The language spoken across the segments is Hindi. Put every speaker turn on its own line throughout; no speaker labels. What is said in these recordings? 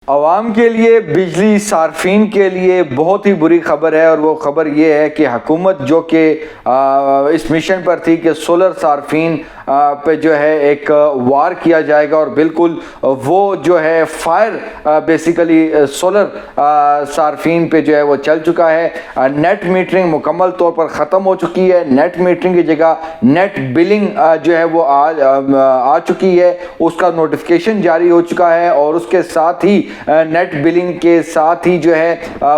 आवाम के लिए, बिजली सार्फिन के लिए बहुत ही बुरी खबर है। और वो ख़बर ये है कि हुकूमत जो कि इस मिशन पर थी कि सोलर सार्फिन पे जो है एक वार किया जाएगा और बिल्कुल वो जो है फायर बेसिकली सोलर सार्फिन पे जो है वो चल चुका है। नेट मीटरिंग मुकम्मल तौर पर ख़त्म हो चुकी है। नेट मीटरिंग की जगह नेट बिलिंग जो है वो आ चुकी है, उसका नोटिफिकेशन जारी हो चुका है। और उसके साथ ही नेट बिलिंग के साथ ही जो है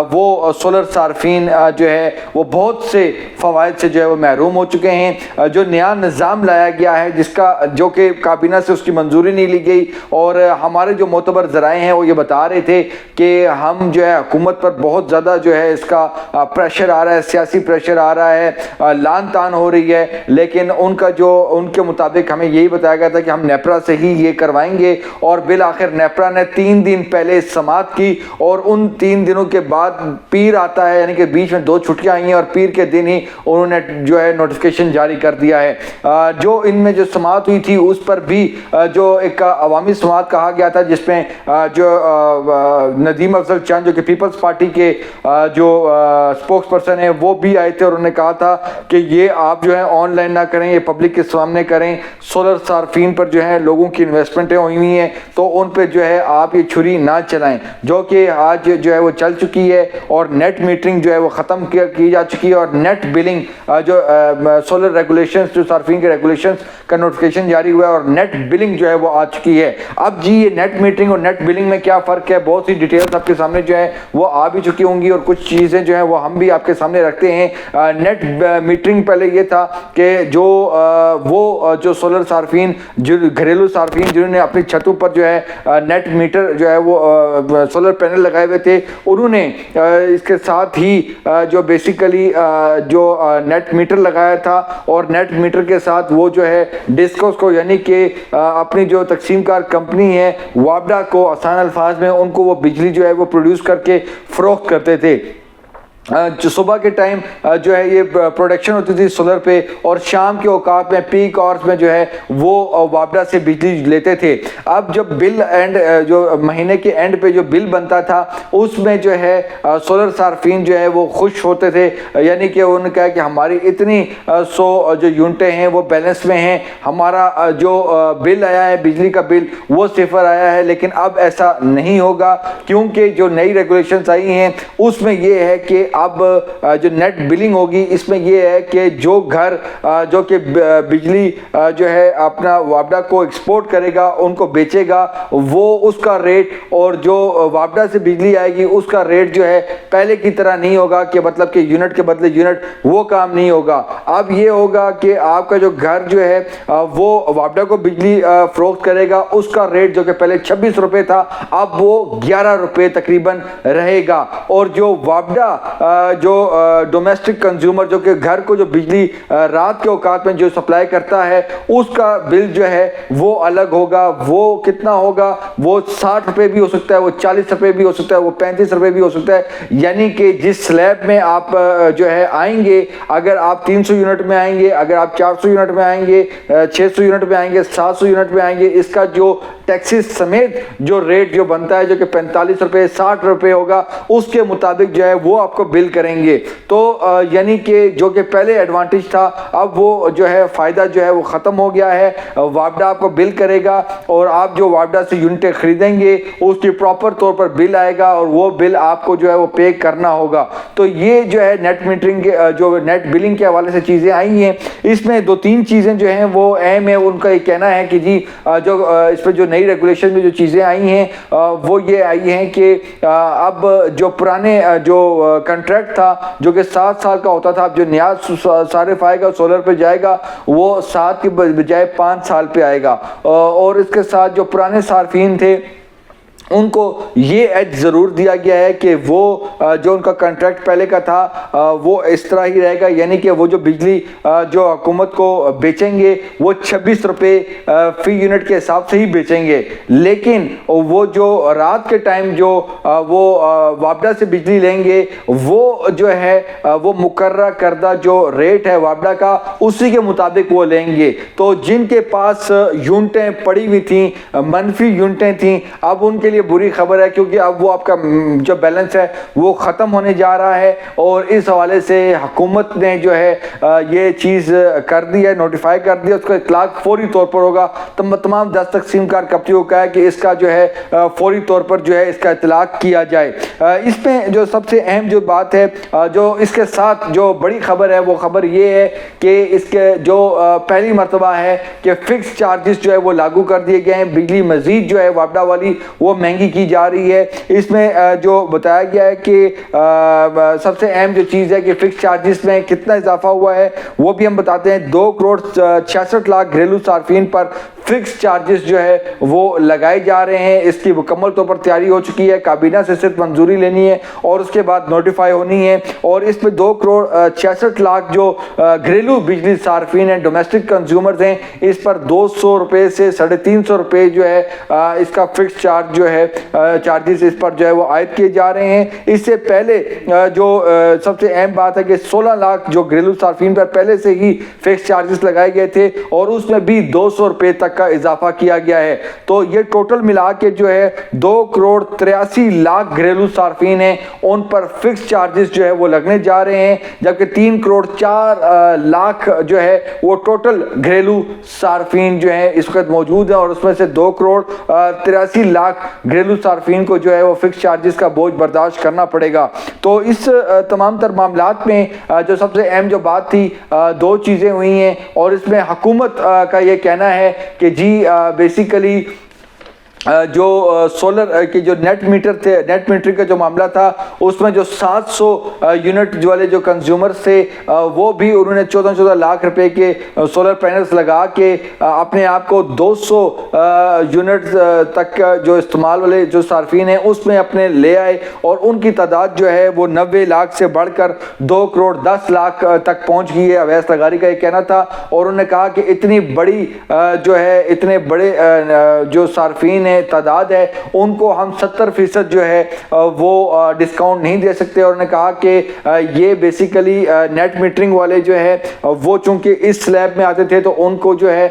वो सोलर सार्फिन जो है वो बहुत से फ़वाइद से जो है वो महरूम हो चुके हैं। जो नया निज़ाम लाया गया है जिसका जो कि काबीना से उसकी मंजूरी नहीं ली गई, और हमारे जो मोतबर ज़राए हैं वो ये बता रहे थे कि हम जो है हुकूमत पर बहुत ज़्यादा जो है इसका प्रेशर आ रहा है, सियासी प्रेशर आ रहा है, लान तान हो रही है। लेकिन उनके मुताबिक हमें यही बताया गया था कि हम नेपरा से ही ये करवाएंगे। और बिल आखिर नेपरा ने 3 दिन पहले समाअत की और उन 3 दिनों के बाद पीर आता है, यानी कि बीच में 2 छुट्टियां आई हैं और पीर के दिन ही उन्होंने जो है नोटिफिकेशन जारी कर दिया है। जो इनमें जो समाअत हुई थी उस पर भी जो एक अवामी समाअत कहा गया था, जिसमें जो नदीम अफजल चंद जो कि पीपल्स पार्टी के जो स्पोक्स पर्सन है वो भी आए थे और उन्होंने कहा था कि ये आप जो है ऑनलाइन ना करें, ये पब्लिक के सामने करें। सोलर सार्फिन पर जो है लोगों की इन्वेस्टमेंटें हुई हुई हैं तो उन पर जो है आप ये छुरी ना चलाएं, जो कि आज जो है वो चल चुकी है। और नेट मीटरिंग जो है वो ख़त्म की जा चुकी है। और नेट बिलिंग जो सोलर रेगुलेशंस, जो सार्फिन के रेगुलेशंस का नोटिफिकेशन जारी हुआ है और नेट बिलिंग जो है वो आ चुकी है। अब जी ये नेट मीटरिंग और नेट बिलिंग में क्या फ़र्क है, बहुत सी डिटेल्स आपके सामने जो है वो आ भी चुकी होंगी और कुछ चीज़ें जो है वो हम भी आपके सामने रखते हैं। नेट मीटरिंग पहले ये था कि जो सोलर सार्फिन, जो घरेलू सार्फिन जिन्होंने अपनी छतों पर जो है नेट मीटर जो है वो सोलर पैनल लगाए हुए थे, उन्होंने इसके साथ ही जो बेसिकली जो नेट मीटर लगाया था और नेट मीटर के साथ वो जो है डिस्कोस को, यानी कि अपनी जो तकसीमकार कंपनी है वाबडा को, आसान अल्फाज में उनको वो बिजली जो है वो प्रोड्यूस करके फ़रोख्त करते थे। जो सुबह के टाइम जो है ये प्रोडक्शन होती थी सोलर पे और शाम के औकात में पीक आवर्स में जो है वो वापडा से बिजली लेते थे। अब जब बिल एंड जो महीने के एंड पे जो बिल बनता था उसमें जो है सोलर सार्फिन जो है वो खुश होते थे, यानी कि उन्होंने कहा कि हमारी इतनी 100 जो यूनिटें हैं वो बैलेंस में हैं, हमारा जो बिल आया है बिजली का बिल वो सिफर आया है। लेकिन अब ऐसा नहीं होगा क्योंकि जो नई रेगुलेशंस आई हैं उसमें ये है कि अब जो नेट बिलिंग होगी इसमें यह है कि जो घर जो कि बिजली जो है अपना वापडा को एक्सपोर्ट करेगा, उनको बेचेगा, वो उसका रेट और जो वापडा से बिजली आएगी उसका रेट जो है पहले की तरह नहीं होगा कि मतलब कि यूनिट के बदले यूनिट, वो काम नहीं होगा। अब ये होगा कि आपका जो घर जो है वो वापडा को बिजली फरोख्त करेगा, उसका रेट जो कि पहले 26 रुपये था अब वो 11 रुपये तकरीबन रहेगा। और जो वापडा जो डोमेस्टिक कंज्यूमर जो कि घर को जो बिजली रात के औकात में जो सप्लाई करता है उसका बिल जो है वो अलग होगा। वो कितना होगा, वो 60 रुपये भी हो सकता है, वो 40 रुपये भी हो सकता है, वो 35 रुपये भी हो सकता है। यानी कि जिस स्लैब में आप जो है आएंगे, अगर आप 300 यूनिट में आएंगे, अगर आप 400 यूनिट में आएंगे, 600 यूनिट में आएंगे, 700 यूनिट में आएंगे, इसका जो टैक्सेस समेत जो रेट जो बनता है जो कि 45 रुपये 60 रुपये होगा, उसके मुताबिक जो है वो आपको बिल करेंगे। तो यानी कि जो कि पहले एडवांटेज था अब वो जो है फ़ायदा जो है वो ख़त्म हो गया है। वापडा आपको बिल करेगा और आप जो वापडा से यूनिटें ख़रीदेंगे उसकी प्रॉपर तौर पर बिल आएगा और वो बिल आपको जो है वो पे करना होगा। तो ये जो है नेट मीटरिंग के जो नेट बिलिंग के हवाले से चीज़ें आई हैं, इसमें 2-3 चीज़ें जो हैं वो अहम है। उनका ये कहना है कि जी जो इस पर जो नई रेगुलेशन में जो चीज़ें आई हैं वो ये आई हैं कि अब जो पुराने जो कॉन्ट्रैक्ट था जो कि 7 साल का होता था, अब जो नया सारिफ आएगा सोलर पे जाएगा वो 7 के बजाय 5 साल पे आएगा। और इसके साथ जो पुराने सार्फिन थे उनको ये एज ज़रूर दिया गया है कि वो जो उनका कॉन्ट्रैक्ट पहले का था वो इस तरह ही रहेगा, यानी कि वो जो बिजली जो हुकूमत को बेचेंगे वो 26 रुपये फ़ी यूनिट के हिसाब से ही बेचेंगे। लेकिन वो जो रात के टाइम जो वो वापडा से बिजली लेंगे वो जो है वो मुकर्रर करदा जो रेट है वापडा का उसी के मुताबिक वो लेंगे। तो जिनके पास यूनिटें पड़ी हुई थी, मनफी यूनिटें थी, अब उनके लिए बुरी खबर है, क्योंकि अब वो आपका जो बैलेंस है वो ख़त्म होने जा रहा है। और इस हवाले से हुकूमत ने जो है ये चीज़ कर दी है, नोटिफाई कर दिया, उसका इतलाक फौरी तौर पर होगा। तमाम 10 तकसीम कार कंपनियों का है कि इसका जो है फौरी तौर पर जो है इसका इतलाक किया जाए। इसमें जो सबसे अहम जो बात है, जो इसके साथ जो बड़ी खबर है वो खबर ये है कि इसके जो पहली मरतबा है कि फ़िक्स चार्जेस जो है वो लागू कर दिए गए हैं। बिजली मज़ीद जो है वापडा वाली वो महंगी की जा रही है। इसमें जो बताया गया है कि सबसे अहम जो चीज़ है कि फ़िक्स चार्जेस में कितना इजाफा हुआ है वो भी हम बताते हैं। 2 करोड़ 66 लाख घरेलू सार्फिन पर फिक्स चार्जेस जो है वो लगाए जा रहे हैं। इसकी मुकम्मल तौर पर तैयारी हो चुकी है, काबीना से सिर्फ मंजूरी लेनी है और उसके बाद नोटिफाई होनी है। और इसमें 2 करोड़ 66 लाख जो घरेलू बिजली सार्फिन हैं, डोमेस्टिक कंज्यूमर्स हैं, इस पर 200 रुपये से 350 रुपये जो है इसका फिक्स चार्ज जो है चार्जेस इस पर जो है वो आयद किए जा रहे हैं। इससे पहले जो सबसे अहम बात है कि 16 लाख जो घरेलू सार्फिन पर पहले से ही फिक्स चार्जेस लगाए गए थे और उसमें भी 200 रुपये तक का इजाफा किया गया है। तो ये टोटल मिला के जो है 2 करोड़ 83 लाख घरेलू सार्फिन हैं, उन पर फिक्स चार्जेस जो है वो लगने जा रहे हैं। जबकि 3 करोड़ 4 लाख जो है वो टोटल घरेलू सार्फिन जो है इस वक्त मौजूद है और उसमें से 2 करोड़ 83 लाख घरेलू सार्फिन को जो है वो फिक्स चार्जेस का बोझ बर्दाश्त करना पड़ेगा। तो इस तमाम तर मामलात में जो सबसे अहम जो बात थी, 2 चीज़ें हुई हैं और इसमें हुकूमत का ये कहना है कि जी बेसिकली जो सोलर के जो नेट मीटर थे, नेट मीटरिंग का जो मामला था उसमें जो 700 यूनिट वाले जो कंज्यूमर्स थे वो भी उन्होंने 14 लाख रुपए के सोलर पैनल्स लगा के अपने आप को 200 यूनिट तक का जो इस्तेमाल वाले जो सार्फिन हैं उसमें अपने ले आए और उनकी तादाद जो है वो 90 लाख से बढ़कर 2 करोड़ 10 लाख तक पहुंच गई है। अवैस लगारी का ये कहना था और उन्होंने कहा कि इतनी बड़ी जो है इतने बड़े जो सार्फिन तादाद है उनको हम 70% जो है वो डिस्काउंट नहीं दे सकते। और उन्होंने कहा कि ये बेसिकली नेट मीटरिंग वाले जो है वो चूंकि इस स्लैब में आते थे तो उनको जो है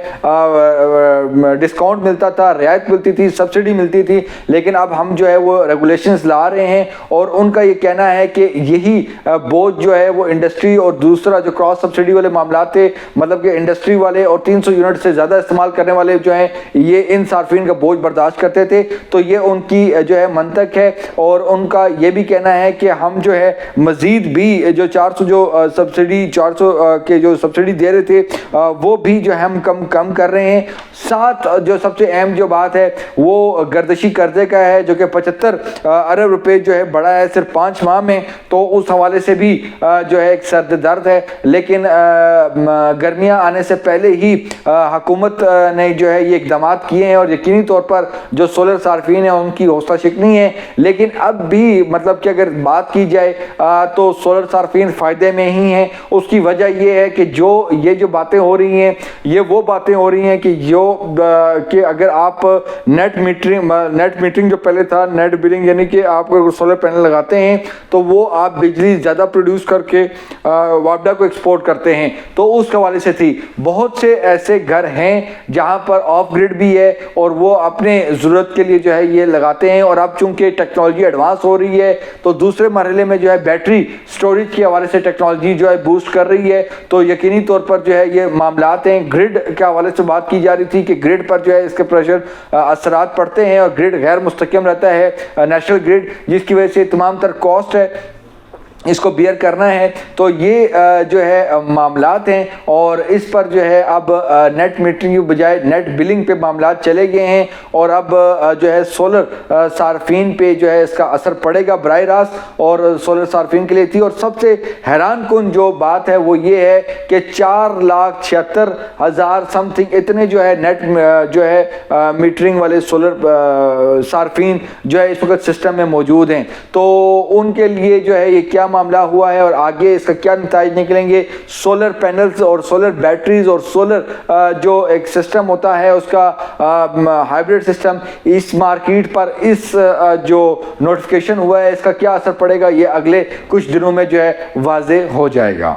डिस्काउंट मिलता था, रियायत मिलती थी, सब्सिडी मिलती थी, लेकिन अब हम जो है वो रेगुलेशंस ला रहे हैं और उनका ये कहना है कि यही बोझ जो है वो इंडस्ट्री और दूसरा जो क्रॉस सब्सिडी वाले मामला थे, मतलब कि इंडस्ट्री वाले और 300 यूनिट से ज़्यादा इस्तेमाल करने वाले जो हैं ये इन सार्फिन का बोझ बर्दाश्त करते थे। तो ये उनकी जो है मंतक है और उनका ये भी कहना है कि हम जो है मजीद भी जो 400 जो सब्सिडी 400 के जो सब्सिडी दे रहे थे वो भी जो है हम कम कर रहे हैं। साथ जो सबसे अहम जो बात है वो गर्दिशी कर्जे का है जो कि 75 अरब रुपए जो है बढ़ा है सिर्फ 5 माह में। तो उस हवाले से भी जो है एक सर्द दर्द है, लेकिन गर्मियाँ आने से पहले ही हुकूमत ने जो है ये इकदाम किए हैं और यकीनी तौर पर जो सोलर सार्फिन है उनकी हौसला शिकनी है। लेकिन अब भी मतलब कि अगर बात की जाए तो सोलर सार्फिन फ़ायदे में ही हैं। उसकी वजह ये है कि ये जो बातें हो रही हैं ये वो बातें हो रही हैं कि अगर आप नेट मीटरिंग जो पहले था नेट बिलिंग, यानी कि आप अगर सोलर पैनल लगाते हैं तो वो आप बिजली ज़्यादा प्रोड्यूस करके वापडा को एक्सपोर्ट करते हैं, तो उस हवाले से थी। बहुत से ऐसे घर हैं जहाँ पर ऑफ ग्रिड भी है और वो अपने ज़रूरत के लिए जो है ये लगाते हैं। और अब चूंकि टेक्नोलॉजी एडवांस हो रही है तो दूसरे मरहले में जो है बैटरी स्टोरेज के हवाले से टेक्नोलॉजी जो है बूस्ट कर रही है। तो यकीनी तौर पर जो है ये मामलात हैं। ग्रिड के हवाले से बात की जा रही थी कि ग्रिड पर जो है इसके प्रेशर असरात पड़ते हैं और ग्रिड गैर मुस्तकिम रहता है नेशनल ग्रिड, जिसकी वजह से तमाम तर कॉस्ट है इसको बियर करना है। तो ये जो है मामलात हैं और इस पर जो है अब नेट मीटरिंग के बजाय नेट बिलिंग पे मामलात चले गए हैं और अब जो है सोलर सार्फिन पे जो है इसका असर पड़ेगा बराह रास्त और सोलर सार्फिन के लिए थी। और सबसे हैरान कुन जो बात है वो ये है कि 4,76,000 समथिंग इतने जो है नेट जो है मीटरिंग वाले सोलर सार्फिन जो है इस वक्त सिस्टम में मौजूद हैं। तो उनके लिए जो है ये क्या मामला हुआ है और आगे इसका क्या नतीजे निकलेंगे। सोलर पैनल्स और सोलर बैटरीज और सोलर जो एक सिस्टम होता है उसका हाइब्रिड सिस्टम इस मार्केट पर इस जो नोटिफिकेशन हुआ है इसका क्या असर पड़ेगा ये अगले कुछ दिनों में जो है वाज़ेह हो जाएगा।